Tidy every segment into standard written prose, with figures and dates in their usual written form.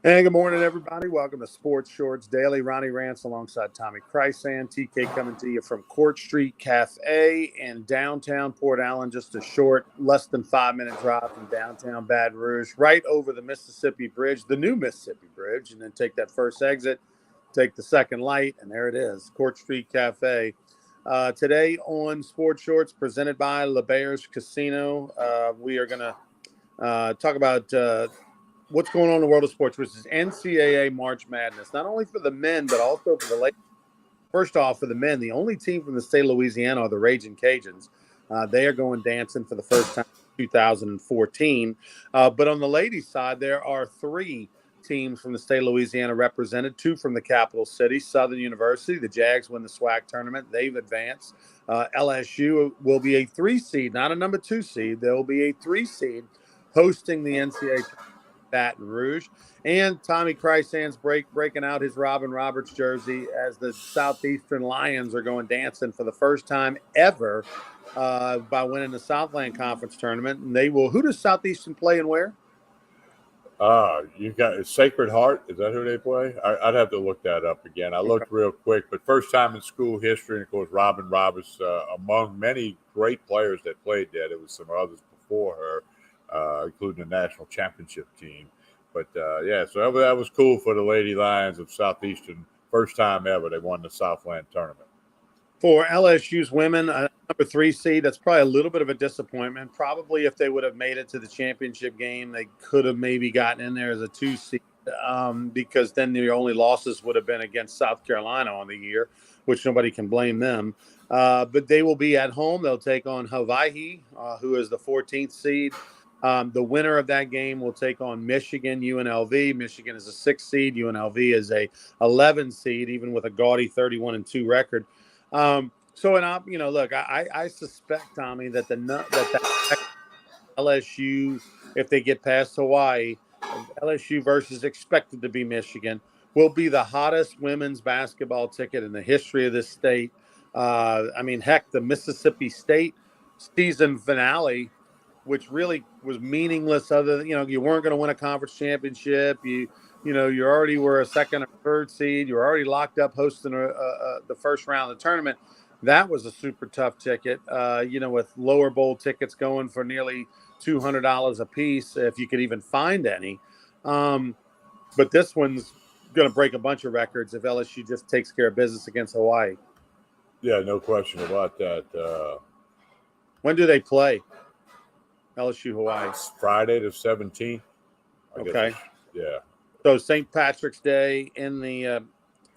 And good morning, everybody. Welcome to Sports Shorts Daily. Ronnie Rance alongside Tommy Krysan. TK coming to you from Court Street Cafe in downtown Port Allen. Just a short, less than 5-minute drive from downtown Baton Rouge, right over the Mississippi Bridge, the new Mississippi Bridge, and then take that first exit, take the second light, and there it is, Court Street Cafe. Today on Sports Shorts, presented by LeBears Casino, we are going to talk about what's going on in the world of sports, which is NCAA March Madness, not only for the men, but also for the ladies. First off, for the men, the only team from the state of Louisiana are the Raging Cajuns. They are going dancing for the first time in 2014. But on the ladies' side, there are three teams from the state of Louisiana represented, two from the capital city, Southern University. The Jags win the SWAC tournament. They've advanced. LSU will be a 3 seed, not a number 2 seed. There will be a 3 seed hosting the NCAA Baton Rouge. And Tommy Krysan's breaking out his Robin Roberts jersey as the Southeastern Lions are going dancing for the first time ever by winning the Southland Conference tournament. And they will. Who does Southeastern play and where? You've got Sacred Heart. Is that who they play? I'd have to look that up again. I looked real quick, but first time in school history, and of course, Robin Roberts, among many great players that played there. There was some others before her, including the national championship team. But yeah, so that was cool for the Lady Lions of Southeastern. First time ever they won the Southland tournament. For LSU's women, number 3 seed, that's probably a little bit of a disappointment. Probably if they would have made it to the championship game, they could have maybe gotten in there as a 2 seed because then the only losses would have been against South Carolina on the year, which nobody can blame them. But they will be at home. They'll take on Hawaii, who is the 14th seed. The winner of that game will take on Michigan, UNLV. Michigan is a 6 seed. UNLV is a 11 seed, even with a gaudy 31-2 record. Look, I suspect, Tommy, that that LSU, if they get past Hawaii, LSU versus expected to be Michigan, will be the hottest women's basketball ticket in the history of this state. Heck, the Mississippi State season finale, which really was meaningless other than, you weren't going to win a conference championship. You already were a second or third seed. You were already locked up hosting the first round of the tournament. That was a super tough ticket, with lower bowl tickets going for nearly $200 a piece, if you could even find any. But this one's going to break a bunch of records if LSU just takes care of business against Hawaii. Yeah, no question about that. When do they play? LSU Hawaii. It's Friday the 17th. Okay. Yeah. So St. Patrick's Day in the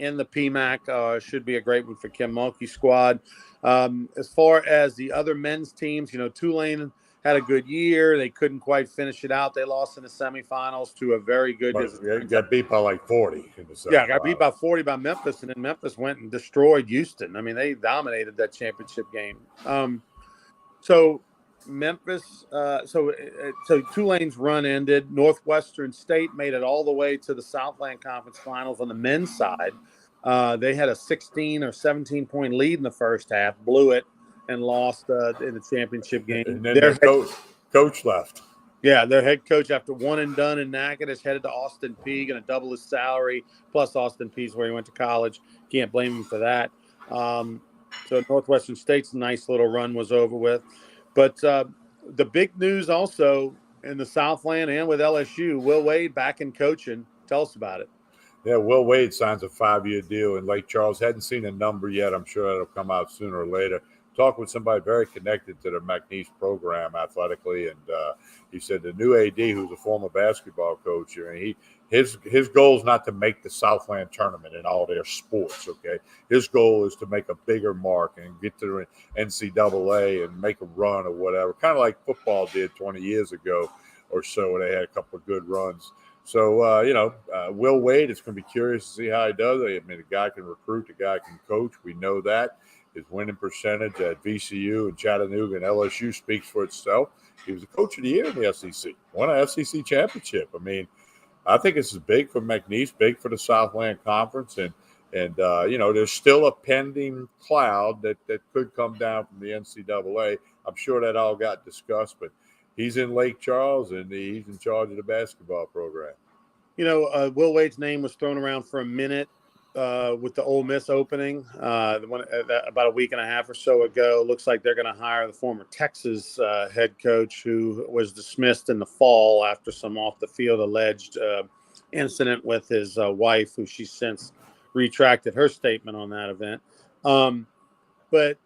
PMAC should be a great one for Kim Mulkey's squad. As far as the other men's teams, Tulane had a good year. They couldn't quite finish it out. They lost in the semifinals to a very good. Got beat by like 40 in the semifinals. Yeah, got beat by 40 by Memphis, and then Memphis went and destroyed Houston. I mean, they dominated that championship game. So Memphis, so Tulane's run ended. Northwestern State made it all the way to the Southland Conference Finals on the men's side. They had a 16 or 17-point lead in the first half, blew it, and lost in the championship game. And then their coach left. Yeah, their head coach, after one and done in Natchitoches, headed to Austin Peay, going to double his salary, plus Austin Peay's where he went to college. Can't blame him for that. So Northwestern State's nice little run was over with. But the big news also in the Southland and with LSU, Will Wade back in coaching. Tell us about it. Yeah, Will Wade signs a 5-year deal in Lake Charles. Hadn't seen a number yet. I'm sure that'll come out sooner or later. Talked with somebody very connected to the McNeese program athletically, and he said the new AD, who's a former basketball coach, his goal is not to make the Southland tournament in all their sports, okay? His goal is to make a bigger mark and get to the NCAA and make a run or whatever, kind of like football did 20 years ago or so. They had a couple of good runs. So, Will Wade, it's going to be curious to see how he does. I mean, the guy can recruit, the guy can coach. We know that. His winning percentage at VCU and Chattanooga and LSU speaks for itself. He was the coach of the year in the SEC, won an SEC championship. I mean, I think this is big for McNeese, big for the Southland Conference. And there's still a pending cloud that could come down from the NCAA. I'm sure that all got discussed, but he's in Lake Charles, and he's in charge of the basketball program. Will Wade's name was thrown around for a minute with the Ole Miss opening about a week and a half or so ago. Looks like they're going to hire the former Texas head coach who was dismissed in the fall after some off-the-field alleged incident with his wife, who she's since retracted her statement on that event. But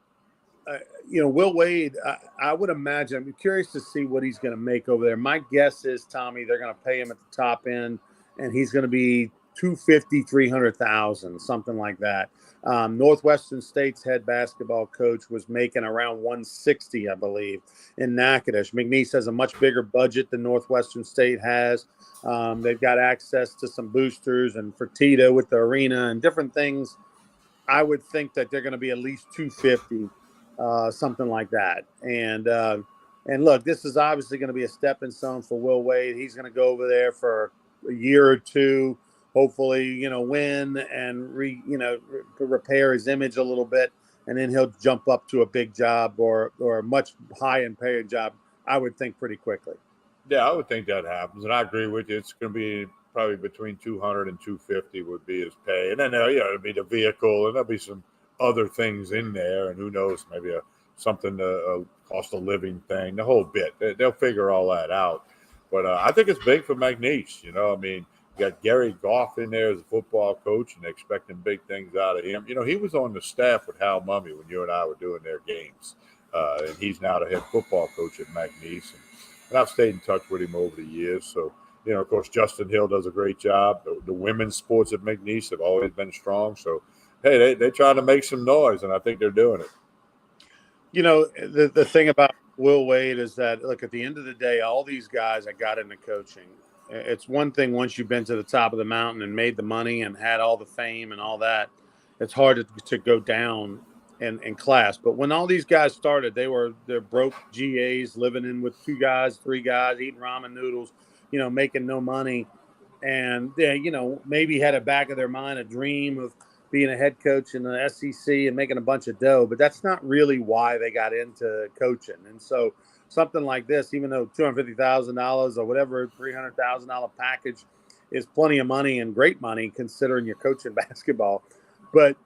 Will Wade, I would imagine, I'm curious to see what he's going to make over there. My guess is, Tommy, they're going to pay him at the top end, and he's going to be 250, 300,000, something like that. Northwestern State's head basketball coach was making around 160, I believe, in Natchitoches. McNeese has a much bigger budget than Northwestern State has. They've got access to some boosters and Fertitta with the arena and different things. I would think that they're going to be at least 250. Something like that. And look, this is obviously going to be a stepping stone for Will Wade. He's going to go over there for a year or two, hopefully, win and repair his image a little bit. And then he'll jump up to a big job or a much high and paid job, I would think, pretty quickly. Yeah, I would think that happens. And I agree with you. It's going to be probably between 200 and 250 would be his pay. And then, it'll be the vehicle and there'll be some other things in there, and who knows, maybe a cost of living thing, the whole bit. They'll figure all that out. But I think it's big for McNeese. You got Gary Goff in there as a football coach, and they're expecting big things out of him. He was on the staff with Hal Mumme when you and I were doing their games, and he's now the head football coach at McNeese. And I've stayed in touch with him over the years. So, of course, Justin Hill does a great job. The women's sports at McNeese have always been strong. So, hey, they're trying to make some noise, and I think they're doing it. The thing about Will Wade is that, look, at the end of the day, all these guys that got into coaching, it's one thing once you've been to the top of the mountain and made the money and had all the fame and all that, it's hard to go down in class. But when all these guys started, they're broke GAs, living in with 2 guys, 3 guys, eating ramen noodles, making no money. And they, maybe had a back of their mind a dream of being a head coach in the SEC and making a bunch of dough, but that's not really why they got into coaching. And so something like this, even though $250,000 or whatever, $300,000 package is plenty of money and great money considering you're coaching basketball, but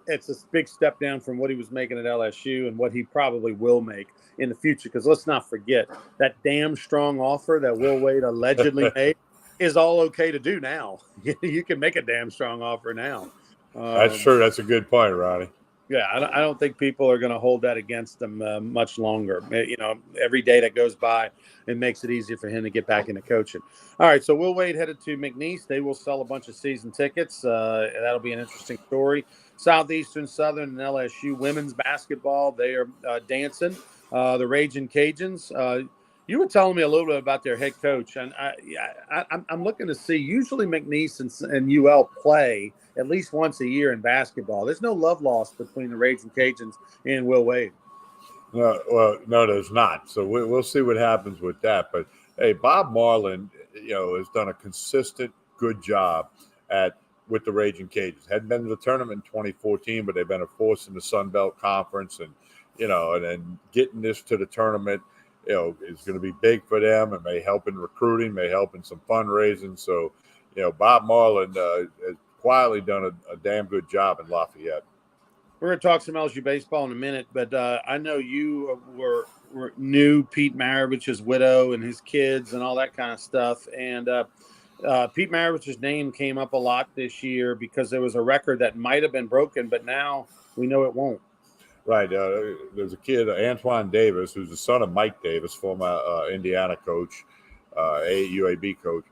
it's a big step down from what he was making at LSU and what he probably will make in the future. Because let's not forget that damn strong offer that Will Wade allegedly made is all okay to do now. You can make a damn strong offer now. That's true. That's a good point, Ronnie. Yeah, I don't think people are going to hold that against him much longer. Every day that goes by, it makes it easier for him to get back into coaching. All right, so Will Wade headed to McNeese. They will sell a bunch of season tickets. That'll be an interesting story. Southeastern, Southern, and LSU women's basketball, they are dancing. The Raging Cajuns. You were telling me a little bit about their head coach, and I'm looking to see. Usually McNeese and UL play at least once a year in basketball. There's no love lost between the Raging Cajuns and Will Wade. No, there's not. So we'll see what happens with that. But hey, Bob Marlin, has done a consistent good job with the Raging Cajuns. Hadn't been to the tournament in 2014, but they've been a force in the Sun Belt Conference, and then getting this to the tournament, is going to be big for them, and may help in recruiting, may help in some fundraising. So, Bob Marlin has quietly done a damn good job in Lafayette. We're going to talk some LSU baseball in a minute, but I know you knew Pete Maravich's widow and his kids and all that kind of stuff. And Pete Maravich's name came up a lot this year because there was a record that might have been broken, but now we know it won't. Right. There's a kid, Antoine Davis, who's the son of Mike Davis, former Indiana coach, UAB coach.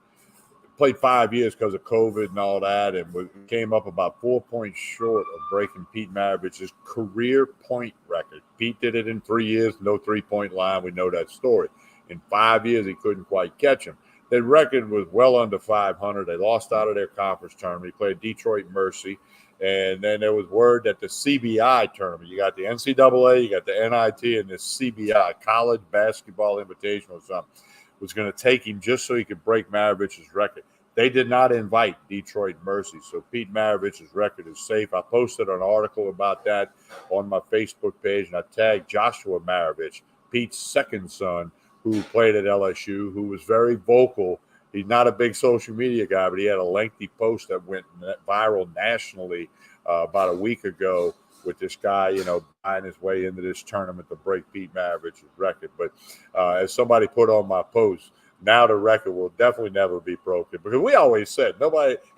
Played 5 years because of COVID and all that, and came up about 4 points short of breaking Pete Maravich's career point record. Pete did it in 3 years, no 3-point line. We know that story. In 5 years, he couldn't quite catch him. Their record was well under 500. They lost out of their conference tournament. He played Detroit Mercy. And then there was word that the CBI tournament, you got the NCAA, you got the NIT, and the CBI, College Basketball Invitational or something, was going to take him just so he could break Maravich's record. They did not invite Detroit Mercy, so Pete Maravich's record is safe. I posted an article about that on my Facebook page, and I tagged Joshua Maravich, Pete's second son, who played at LSU, who was very vocal He's not a big social media guy, but he had a lengthy post that went viral nationally about a week ago with this guy, buying his way into this tournament to break Pete Maravich's record. But as somebody put on my post, now the record will definitely never be broken, because we always said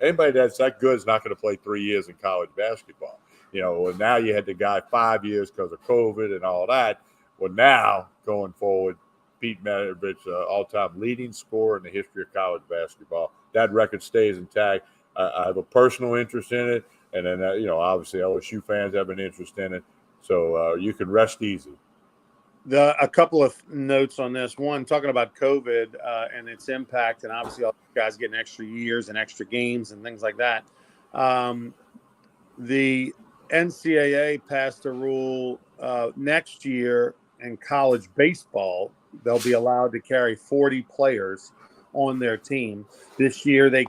anybody that's that good is not going to play 3 years in college basketball. And now you had the guy 5 years because of COVID and all that. Well, now going forward, Pete Maravich, all-time leading scorer in the history of college basketball. That record stays intact. I have a personal interest in it, and then obviously LSU fans have an interest in it. So you can rest easy. A couple of notes on this. One, talking about COVID and its impact, and obviously all you guys getting extra years and extra games and things like that. The NCAA passed a rule next year in college baseball. They'll be allowed to carry 40 players on their team. This year, before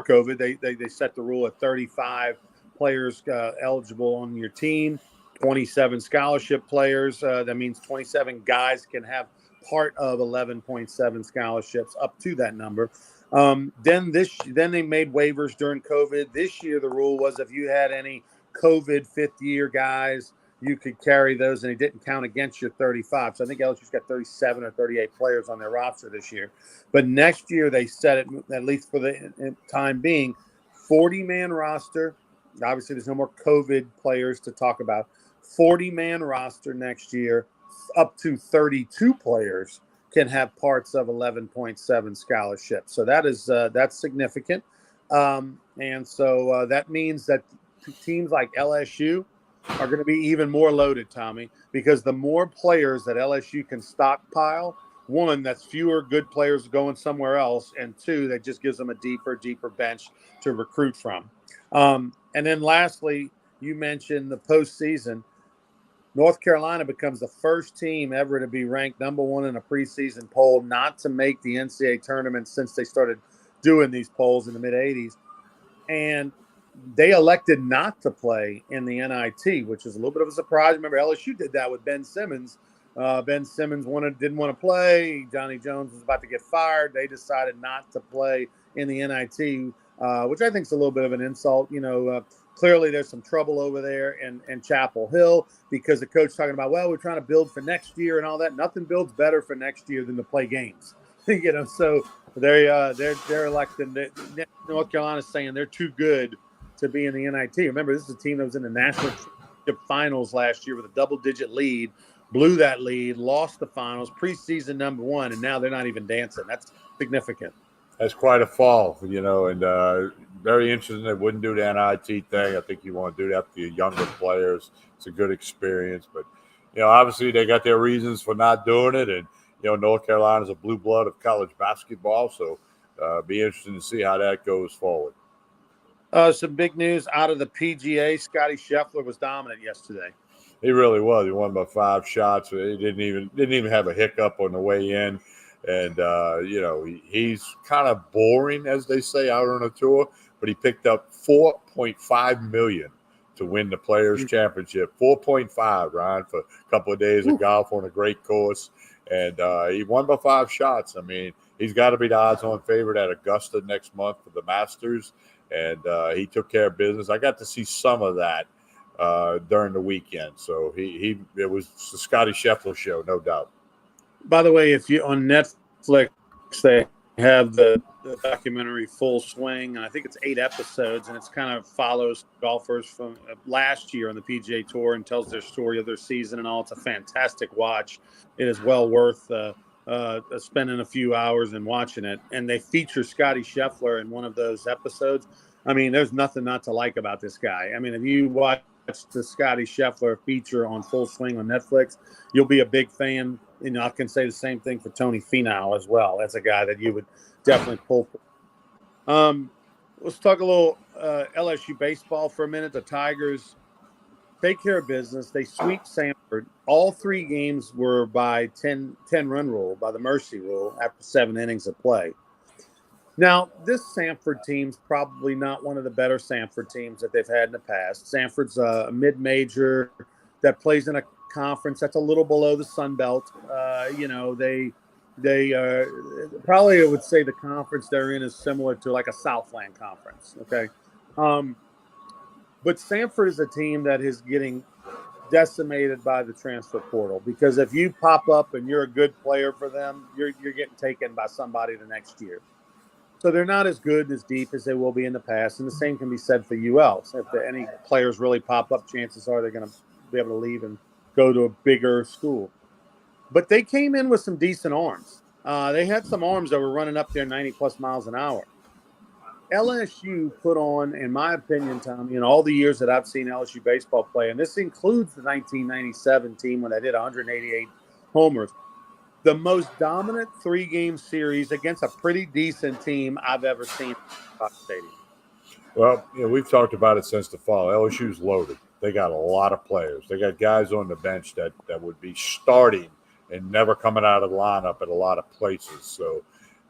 COVID, they set the rule at 35 players eligible on your team, 27 scholarship players. That means 27 guys can have part of 11.7 scholarships up to that number. Then they made waivers during COVID. This year, the rule was if you had any COVID fifth-year guys, you could carry those, and it didn't count against your 35. So I think LSU's got 37 or 38 players on their roster this year. But next year, they set it, at least for the time being, 40-man roster. Obviously, there's no more COVID players to talk about. 40-man roster next year, up to 32 players can have parts of 11.7 scholarships. So that's significant. And so that means that teams like LSU are going to be even more loaded, Tommy, because the more players that LSU can stockpile, one, that's fewer good players going somewhere else, and two, that just gives them a deeper bench to recruit from. And then lastly, you mentioned the postseason. North Carolina becomes the first team ever to be ranked number one in a preseason poll not to make the NCAA tournament since they started doing these polls in the mid-'80s. And they elected not to play in the NIT, which is a little bit of a surprise. Remember, LSU did that with Ben Simmons. Ben Simmons didn't want to play. Johnny Jones was about to get fired. They decided not to play in the NIT, which I think is a little bit of an insult. Clearly there's some trouble over there in Chapel Hill because the coach talking about, well, we're trying to build for next year and all that. Nothing builds better for next year than to play games. So they're electing. North Carolina's saying they're too good to be in the NIT. Remember, this is a team that was in the national championship finals last year with a double-digit lead, blew that lead, lost the finals, preseason number one, and now they're not even dancing. That's significant. That's quite a fall, and very interesting. They wouldn't do the NIT thing. I think you want to do that for your younger players. It's a good experience, but obviously they got their reasons for not doing it, and North Carolina's a blue blood of college basketball, so be interesting to see how that goes forward. Some big news out of the PGA. Scotty Scheffler was dominant yesterday. He really was. He won by 5 shots. He didn't even have a hiccup on the way in. And, he's kind of boring, as they say, out on a tour. But he picked up $4.5 million to win the Players' Championship. 4.5, Ryan, for a couple of days of golf on a great course. And he won by 5 shots. I mean, he's got to be the odds-on favorite at Augusta next month for the Masters. And he took care of business. I got to see some of that during the weekend. So it was the Scotty Scheffler show, no doubt. By the way, if you on Netflix, they have the documentary Full Swing. I think it's 8 episodes, and it's kind of follows golfers from last year on the PGA Tour and tells their story of their season and all. It's a fantastic watch. It is well worth spending a few hours and watching it. And they feature Scotty Scheffler in one of those episodes. I mean, there's nothing not to like about this guy. I mean, if you watch the Scotty Scheffler feature on Full Swing on Netflix, you'll be a big fan. I can say the same thing for Tony Finau as well. That's a guy that you would definitely pull for. Let's talk a little LSU baseball for a minute. The Tigers take care of business. They sweep Samford. All 3 games were by 10-run rule, by the mercy rule, after 7 innings of play. Now, this Samford team's probably not one of the better Samford teams that they've had in the past. Samford's a mid-major that plays in a conference that's a little below the Sun Belt. They probably I would say the conference they're in is similar to like a Southland conference. Okay. But Samford is a team that is getting decimated by the transfer portal because if you pop up and you're a good player for them, you're getting taken by somebody the next year. So they're not as good as deep as they will be in the past, and the same can be said for UL. So if any players really pop up, chances are they're going to be able to leave and go to a bigger school. But they came in with some decent arms. They had some arms that were running up there 90 plus miles an hour. LSU put on, in my opinion, Tommy, in all the years that I've seen LSU baseball play, and this includes the 1997 team when they did 188 homers, the most dominant 3-game series against a pretty decent team I've ever seen at Fox Stadium. Well, we've talked about it since the fall. LSU's loaded. They got a lot of players. They got guys on the bench that would be starting and never coming out of the lineup at a lot of places. So,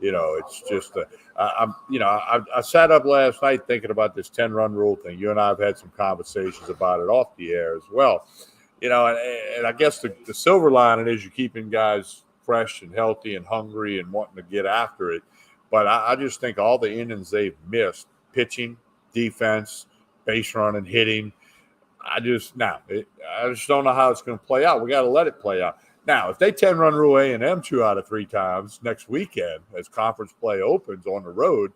it's just I sat up last night thinking about this 10-run rule thing. You and I have had some conversations about it off the air as well. And I guess the silver lining is you're keeping guys fresh and healthy and hungry and wanting to get after it. But I just think all the innings they've missed, pitching, defense, base running, hitting, I just don't know how it's going to play out. We got to let it play out. Now, if they 10-run rule A&M 2 out of 3 times next weekend as conference play opens on the road,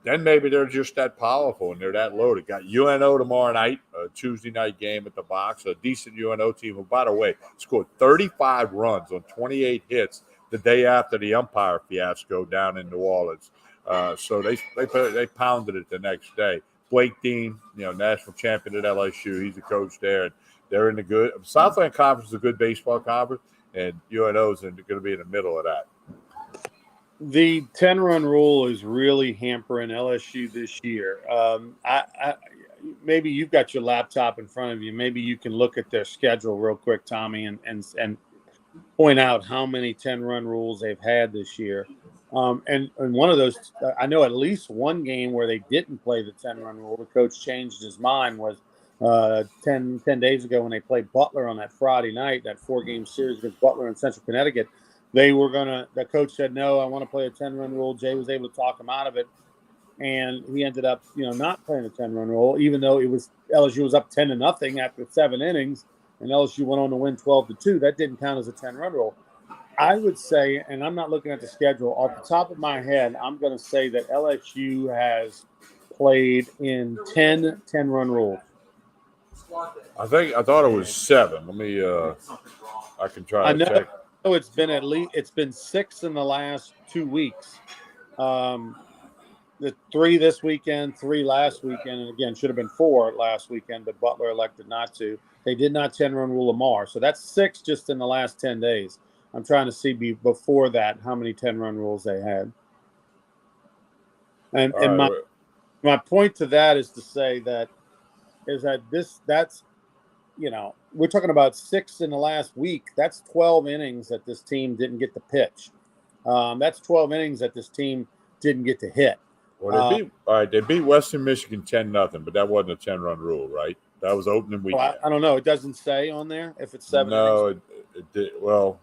then maybe they're just that powerful and they're that loaded. Got UNO tomorrow night, a Tuesday night game at the Box, a decent UNO team who, by the way, scored 35 runs on 28 hits the day after the umpire fiasco down in New Orleans. So they pounded it the next day. Blake Dean, national champion at LSU, he's the coach there. And they're in the good – Southland Conference is a good baseball conference, and UNO is going to be in the middle of that. The 10-run rule is really hampering LSU this year. Maybe you've got your laptop in front of you. Maybe you can look at their schedule real quick, Tommy, and point out how many 10-run rules they've had this year. And one of those, I know at least one game where they didn't play the 10-run rule. The coach changed his mind was 10 days ago when they played Butler on that Friday night, that 4-game series against Butler in Central Connecticut. The coach said, no, I want to play a 10-run rule. Jay was able to talk him out of it. And he ended up, not playing a 10-run rule, even though LSU was up 10-0 after 7 innings, and LSU went on to win 12-2. That didn't count as a 10-run rule. I would say, and I'm not looking at the schedule, off the top of my head, I'm going to say that LSU has played in 10 10-run rules. I thought it was 7. Let me I can try to check. I know it's been 6 in the last 2 weeks. The 3 this weekend, 3 last weekend, and again should have been 4 last weekend, but Butler elected not to. They did not 10-run rule Lamar, so that's 6 just in the last 10 days. I'm trying to see before that how many 10-run rules they had. And my point to that is to say that's we're talking about 6 in the last week. That's 12 innings that this team didn't get to pitch. That's 12 innings that this team didn't get to hit. Well, they beat Western Michigan 10-0, but that wasn't a 10-run rule, right? That was opening weekend. I don't know. It doesn't say on there if it's 7 No, innings. it did. Well,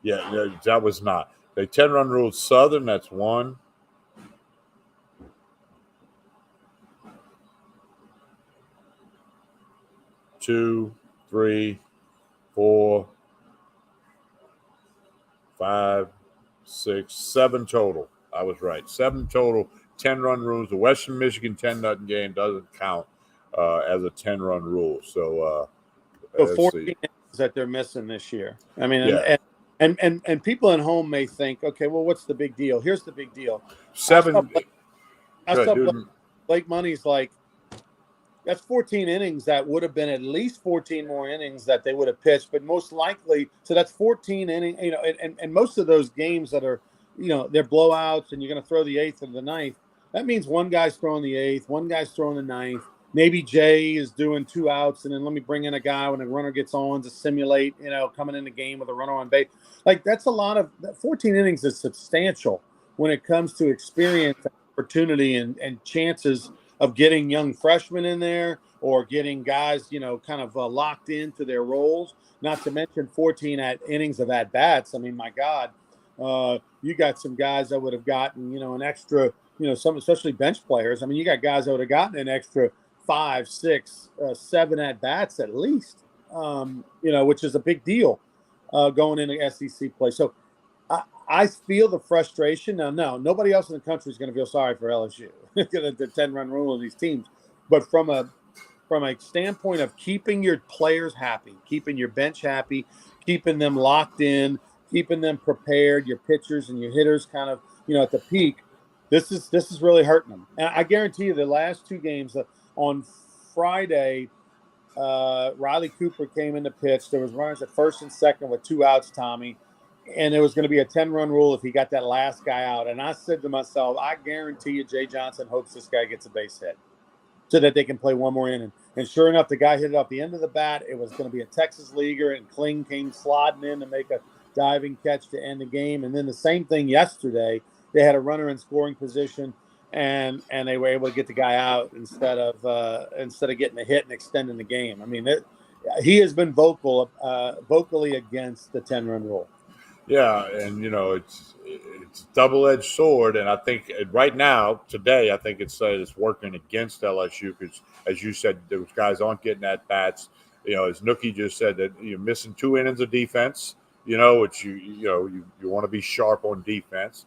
yeah, that was not. They 10-run ruled Southern. That's 1. Two, 3, 4, 5, 6, 7 total. I was right. 7 total 10-run rules. The Western Michigan 10-0 game doesn't count as a 10-run rule. So 14 innings that they're missing this year. I mean, yeah. and people at home may think, okay, well, what's the big deal? Here's the big deal. 7. Blake Money's like, that's 14 innings that would have been at least 14 more innings that they would have pitched, but most likely, so that's 14 innings, and most of those games that are, they're blowouts and you're going to throw the 8th or the 9th. That means one guy's throwing the 8th, one guy's throwing the 9th. Maybe Jay is doing 2 outs, and then let me bring in a guy when a runner gets on to simulate, coming in the game with a runner on base. Like, that's a lot of – 14 innings is substantial when it comes to experience, opportunity, and chances of getting young freshmen in there or getting guys, kind of locked into their roles, not to mention 14 innings of at-bats. I mean, my God, You got some guys that would have gotten, an extra, some especially bench players. I mean, you got guys that would have gotten an extra 5, 6, 7 at bats at least, which is a big deal going into SEC play. So I feel the frustration. Now, no, nobody else in the country is going to feel sorry for LSU, the 10-run rule of these teams. But from a standpoint of keeping your players happy, keeping your bench happy, keeping them locked in, keeping them prepared, your pitchers and your hitters kind of, at the peak, this is really hurting them. And I guarantee you the last 2 games on Friday, Riley Cooper came in to pitch. There was runners at first and second with 2 outs, Tommy. And it was going to be a 10-run rule if he got that last guy out. And I said to myself, I guarantee you Jay Johnson hopes this guy gets a base hit so that they can play one more inning. And sure enough, the guy hit it off the end of the bat. It was going to be a Texas leaguer, and Kling came sliding in to make a diving catch to end the game. And then the same thing yesterday. They had a runner in scoring position, and they were able to get the guy out instead of getting a hit and extending the game. I mean, he has been vocally against the 10-run rule. Yeah, and it's a double-edged sword, and I think right now, today, I think it's working against LSU because, as you said, those guys aren't getting at bats. As Nookie just said, that you're missing 2 innings of defense. Which you want to be sharp on defense,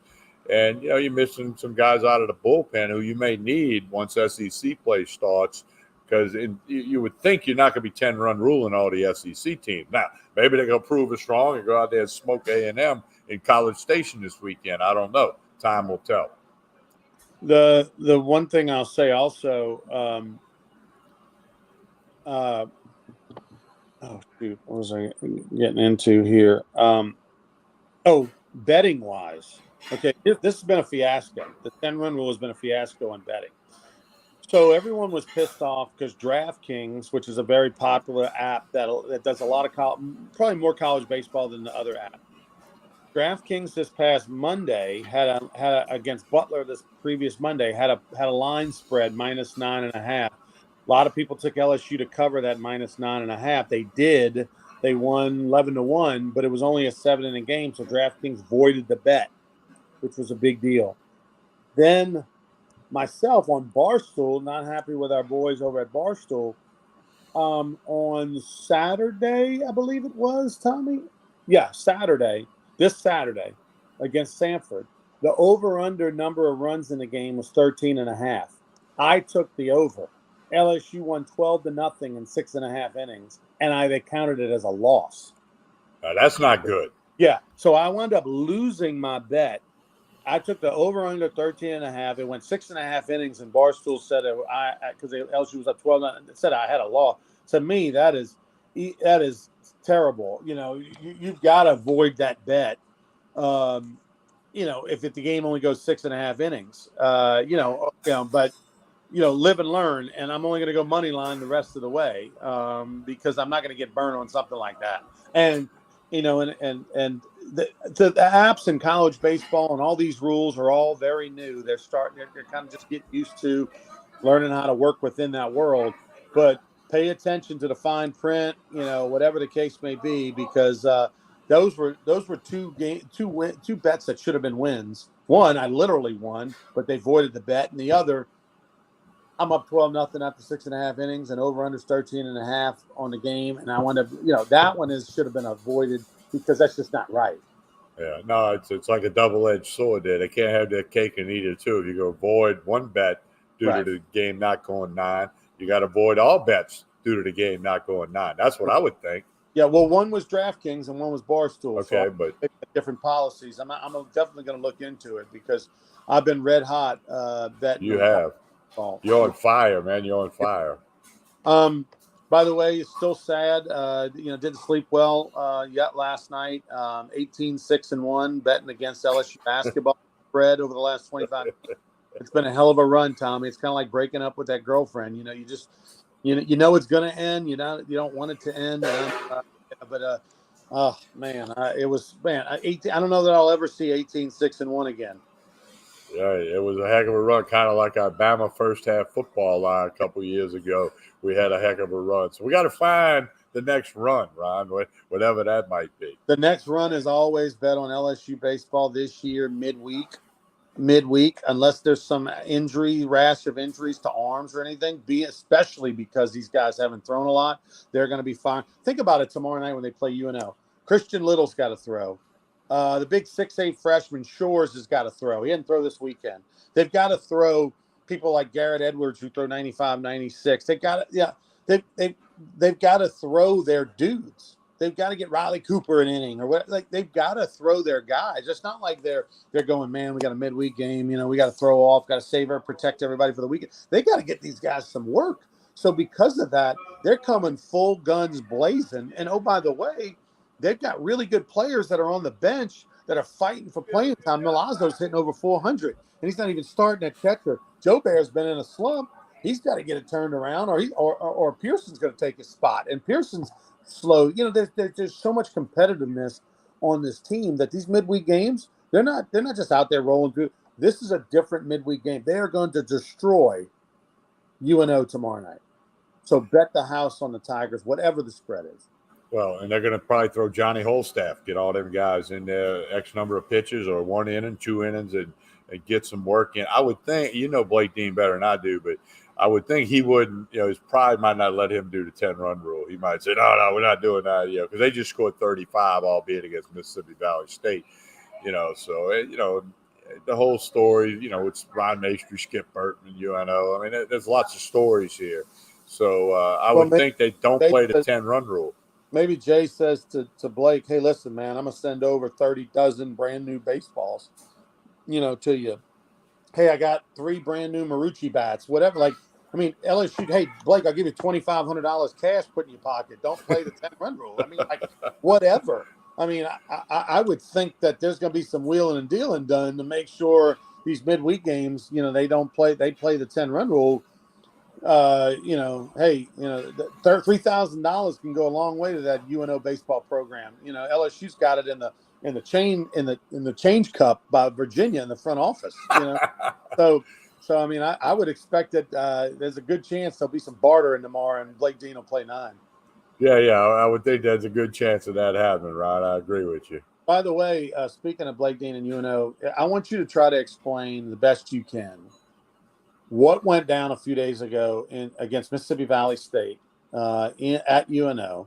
and you're missing some guys out of the bullpen who you may need once SEC play starts. Because you would think you're not going to be 10-run ruling all the SEC teams. Now, maybe they're going to prove it strong and go out there and smoke A&M in College Station this weekend. I don't know. Time will tell. The one thing I'll say also, what was I getting into here? Betting wise, okay, this has been a fiasco. The 10-run rule has been a fiasco on betting. So everyone was pissed off because DraftKings, which is a very popular app that does a lot of probably more college baseball than the other app. DraftKings this past Monday had against Butler this previous Monday had a line spread -9.5. A lot of people took LSU to cover that -9.5. They did. They won 11-1, but it was only a 7-inning game, so DraftKings voided the bet, which was a big deal. Then myself on Barstool, not happy with our boys over at Barstool. On Saturday, I believe it was, Tommy? Yeah, this Saturday against Samford. The over-under number of runs in the game was 13.5. I took the over. LSU won 12-0 in 6.5 innings, and they counted it as a loss. That's not good. Yeah, so I wound up losing my bet. I took the over-under 13.5. It went 6.5 innings, and Barstool said because LSU was up 12. It said I had a loss. To me, that is terrible. You've got to avoid that bet. If the game only goes 6.5 innings, but live and learn. And I'm only going to go money line the rest of the way because I'm not going to get burned on something like that. And the apps in college baseball and all these rules are all very new. They're kind of just getting used to learning how to work within that world. But pay attention to the fine print, whatever the case may be, because those were 2 bets that should have been wins. One, I literally won, but they voided the bet, and the other, I'm up 12-0 after 6.5 innings, and over under 13.5 on the game, and I wound up, that one should have been avoided because that's just not right. Yeah, no, it's like a double-edged sword there. They can't have their cake and eat it too. If you go avoid one bet due to the game not going 9, you got to avoid all bets due to the game not going 9. That's what I would think. Yeah, well, one was DraftKings and one was Barstool. Okay, so but different policies. I'm definitely going to look into it because I've been red hot betting. You have. You're on fire, man. You're on fire. By the way, it's still sad. Didn't sleep well yet last night. 18-6-1 betting against LSU basketball spread over the last 25 years. It's been a hell of a run, Tommy. It's kind of like breaking up with that girlfriend. You just it's going to end. You don't want it to end. It was 18. I don't know that I'll ever see 18-6-1 again. Yeah, it was a heck of a run, kind of like our Bama first half football line a couple years ago. We had a heck of a run. So we got to find the next run, Ron, whatever that might be. The next run is always bet on LSU baseball this year, midweek, unless there's some rash of injuries to arms or anything, especially because these guys haven't thrown a lot. They're going to be fine. Think about it tomorrow night when they play UNO. Christian Little's got to throw. The big 6'8" freshman Shores has got to throw. He didn't throw this weekend. They've got to throw people like Garrett Edwards who throw 95, 96. They've got to throw their dudes. They've got to get Riley Cooper an inning or what. Like they've got to throw their guys. It's not like they're going, man, we got a midweek game. We got to throw off, got to save or protect everybody for the weekend. They got to get these guys some work. So because of that, they're coming full guns blazing. And oh, by the way, they've got really good players that are on the bench that are fighting for playing time. Milazzo's hitting over 400, and he's not even starting at catcher. Joe Bear's been in a slump. He's got to get it turned around, or Pearson's going to take his spot. And Pearson's slow. There's so much competitiveness on this team that these midweek games, they're not just out there rolling through. This is a different midweek game. They are going to destroy UNO tomorrow night. So bet the house on the Tigers, whatever the spread is. Well, and they're going to probably throw Johnny Holstaff, get all them guys in there, X number of pitches or 1 inning, 2 innings, and get some work in. I would think, Blake Dean better than I do, but I would think he wouldn't, his pride might not let him do the 10-run rule. He might say, no, we're not doing that, because they just scored 35, albeit against Mississippi Valley State, so, the whole story, it's Ron Maestri, Skip Burton, UNO. I mean, there's lots of stories here. So I would think they don't play the 10-run rule. Maybe Jay says to Blake, hey, listen, man, I'm going to send over 30 dozen brand new baseballs, to you. Hey, I got 3 brand new Marucci bats, whatever. LSU, hey, Blake, I'll give you $2,500 cash put in your pocket. Don't play the 10-run rule. Whatever. I would think that there's going to be some wheeling and dealing done to make sure these midweek games, they play the 10-run rule. $3,000 can go a long way to that UNO baseball program. LSU's got it in the change cup by Virginia in the front office. So I would expect that there's a good chance there'll be some bartering tomorrow, and Blake Dean will play 9. Yeah, I would think there's a good chance of that happening, Ron. I agree with you. By the way, speaking of Blake Dean and UNO, I want you to try to explain the best you can what went down a few days ago against Mississippi Valley State at UNO.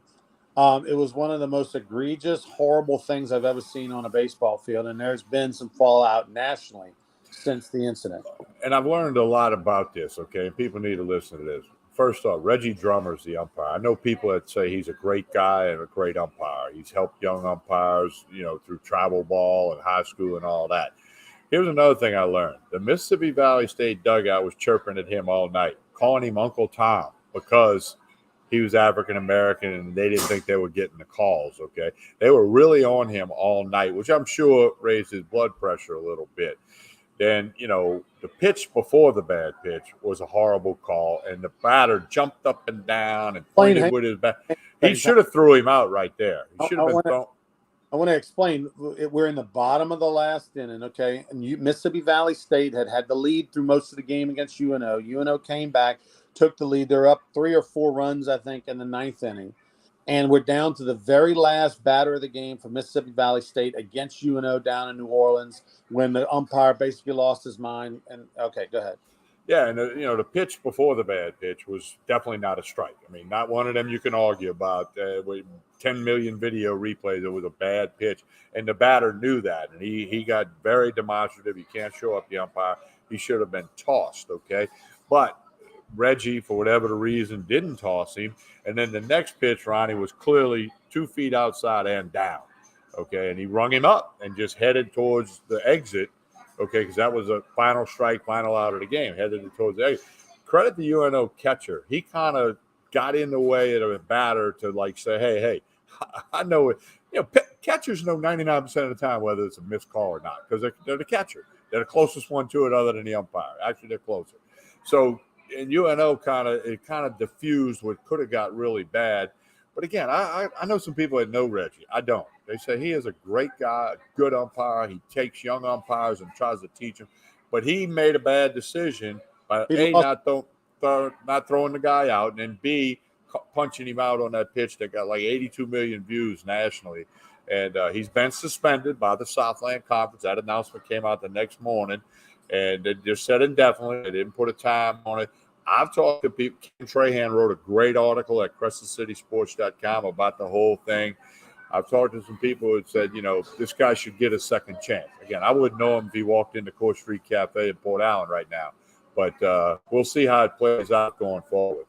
It was one of the most egregious, horrible things I've ever seen on a baseball field, and there's been some fallout nationally since the incident. And I've learned a lot about this, okay? People need to listen to this. First off, Reggie Drummer's the umpire. I know people that say he's a great guy and a great umpire. He's helped young umpires, through travel ball and high school and all that. Here's another thing I learned. The Mississippi Valley State dugout was chirping at him all night, calling him Uncle Tom because he was African-American and they didn't think they were getting the calls, okay? They were really on him all night, which I'm sure raised his blood pressure a little bit. Then, the pitch before the bad pitch was a horrible call, and the batter jumped up and down and pointed with his bat. He should have threw him out right there. He should have been thrown. I want to explain. We're in the bottom of the last inning, okay? And Mississippi Valley State had the lead through most of the game against UNO. UNO came back, took the lead. They're up 3 or 4 runs, I think, in the 9th inning. And we're down to the very last batter of the game for Mississippi Valley State against UNO down in New Orleans when the umpire basically lost his mind. And okay, go ahead. Yeah, and the pitch before the bad pitch was definitely not a strike. I mean, not one of them you can argue about. With 10 million video replays, it was a bad pitch, and the batter knew that, and he got very demonstrative. He can't show up the umpire. He should have been tossed, okay? But Reggie, for whatever the reason, didn't toss him, and then the next pitch, Ronnie, was clearly 2 feet outside and down, okay? And he rung him up and just headed towards the exit. Okay, because that was a final strike, final out of the game, headed towards the exit. Credit the UNO catcher. He kind of got in the way of the batter to say, hey, I know it. Catchers know 99% of the time whether it's a missed call or not because they're the catcher. They're the closest one to it other than the umpire. Actually, they're closer. So, in UNO, it kind of diffused what could have got really bad. But again, I know some people that know Reggie. I don't. They say he is a great guy, a good umpire. He takes young umpires and tries to teach them. But he made a bad decision by A, not throwing the guy out, and then B, punching him out on that pitch that got like 82 million views nationally. And he's been suspended by the Southland Conference. That announcement came out the next morning. And they just said indefinitely. They didn't put a time on it. I've talked to people. Ken Trahan wrote a great article at CrescentCitySports.com about the whole thing. I've talked to some people who said, this guy should get a second chance. Again, I wouldn't know him if he walked into Court Street Cafe in Port Allen right now. But we'll see how it plays out going forward.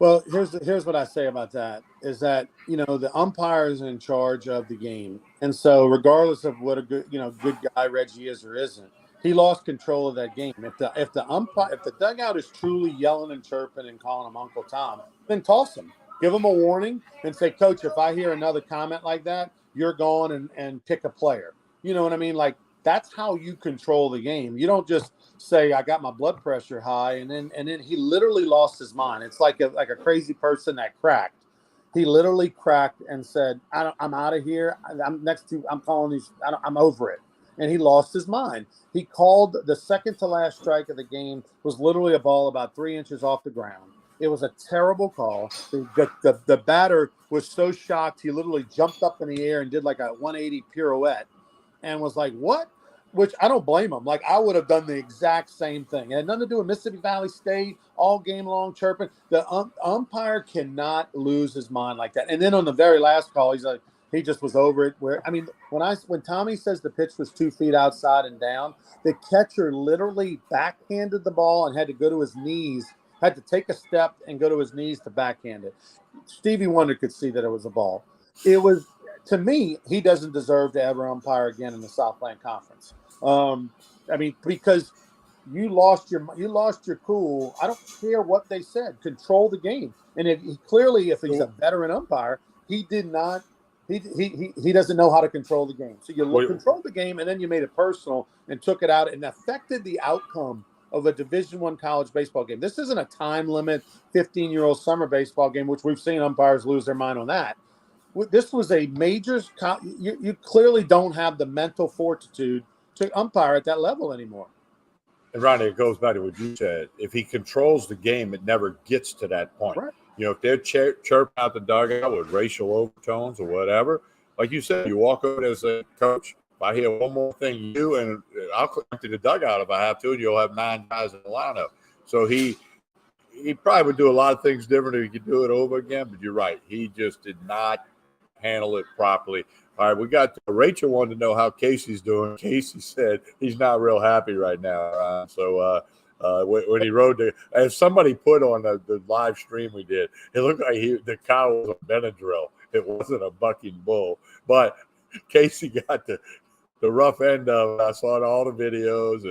Well, here's what I say about that is that, the umpire is in charge of the game. And so regardless of what a good guy Reggie is or isn't, he lost control of that game. If the dugout is truly yelling and chirping and calling him Uncle Tom, then toss him. Give him a warning and say, Coach, if I hear another comment like that, you're going and pick a player. You know what I mean? Like, that's how you control the game. You don't just say, I got my blood pressure high, and then he literally lost his mind. It's like a crazy person that cracked. He literally cracked and said, I'm out of here. I'm calling these. I'm over it. And he lost his mind. He called the second to last strike of the game was literally a ball about 3 inches off the ground. It was a terrible call. The batter was so shocked, he literally jumped up in the air and did like a 180 pirouette and was like, what? Which I don't blame him. Like, I would have done the exact same thing. It had nothing to do with Mississippi Valley State, all game long chirping. The umpire cannot lose his mind like that. And then on the very last call, he's like, he just was over it. When Tommy says the pitch was 2 feet outside and down, the catcher literally backhanded the ball and had to go to his knees, had to take a step and go to his knees to backhand it. Stevie Wonder could see that it was a ball. It was, to me, he doesn't deserve to ever umpire again in the Southland Conference. Because you lost your cool. I don't care what they said. Control the game. And if he's a veteran umpire, he did not. He doesn't know how to control the game. So you controlled the game, and then you made it personal and took it out and affected the outcome of a Division I college baseball game. This isn't a time limit 15-year-old summer baseball game, which we've seen umpires lose their mind on that. This was a major. You clearly don't have the mental fortitude to umpire at that level anymore. And Ronnie, it goes back to what you said. If he controls the game, it never gets to that point. Right. If they're chirping out the dugout with racial overtones or whatever, like you said, you walk over there and say, Coach, if I hear one more thing, I'll empty the dugout if I have to, and you'll have 9 guys in the lineup. So he probably would do a lot of things different if he could do it over again. But you're right, he just did not handle it properly. All right, we got Rachel wanted to know how Casey's doing. Casey said he's not real happy right now. When he rode as somebody put on the live stream we did, it looked like the cow was a Benadryl. It wasn't a bucking bull. But Casey got the rough end of it. I saw all the videos,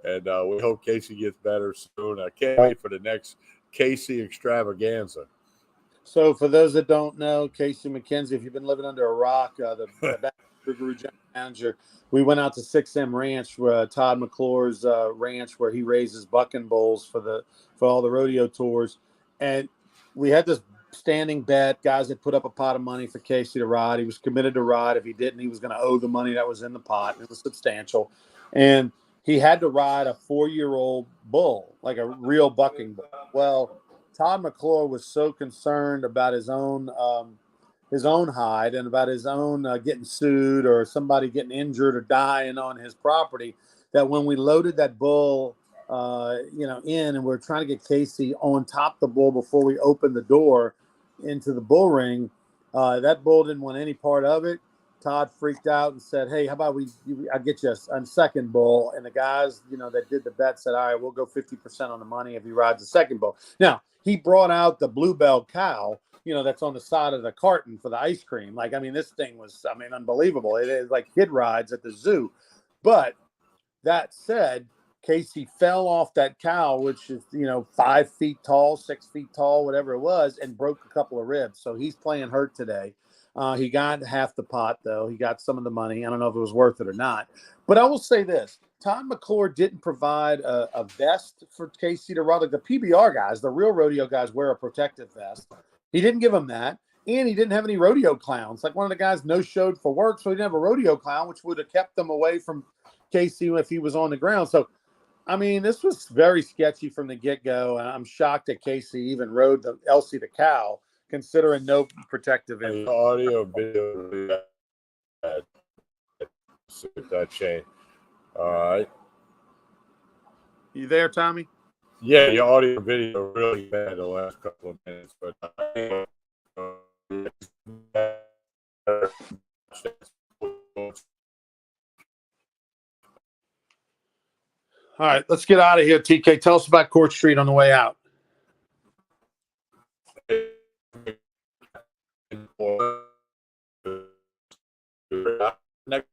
and we hope Casey gets better soon. I can't wait for the next Casey extravaganza. So for those that don't know, Casey McKenzie, if you've been living under a rock, the Guru general manager, we went out to 6M Ranch, Todd McClure's ranch, where he raises bucking bulls for all the rodeo tours. And we had this standing bet. Guys had put up a pot of money for Casey to ride. He was committed to ride. If he didn't, he was going to owe the money that was in the pot. It was substantial. And he had to ride a 4-year-old bull, like a real bucking bull. Well, Todd McClure was so concerned about his own hide and about his own getting sued or somebody getting injured or dying on his property that when we loaded that bull, in and we are trying to get Casey on top of the bull before we opened the door into the bull ring, that bull didn't want any part of it. Todd freaked out and said, hey, how about I get you a second bull? And the guys, that did the bet said, all right, we'll go 50% on the money if he rides the second bull. Now, he brought out the Bluebell cow, that's on the side of the carton for the ice cream. This thing was, unbelievable. It is like kid rides at the zoo. But that said, Casey fell off that cow, which is, 5 feet tall, 6 feet tall, whatever it was, and broke a couple of ribs. So he's playing hurt today. He got half the pot, though. He got some of the money. I don't know if it was worth it or not. But I will say this. Todd McClure didn't provide a vest for Casey to ride. Like the PBR guys, the real rodeo guys, wear a protective vest. He didn't give him that. And he didn't have any rodeo clowns. Like one of the guys no-showed for work, so he didn't have a rodeo clown, which would have kept them away from Casey if he was on the ground. So I mean, this was very sketchy from the get-go, and I'm shocked that Casey even rode the Elsie the cow, considering no protective The info. audio video really bad. See if that changed. All right. You there, Tommy? Yeah, the audio video really bad the last couple of minutes, but All right, let's get out of here, TK. Tell us about Court Street on the way out. next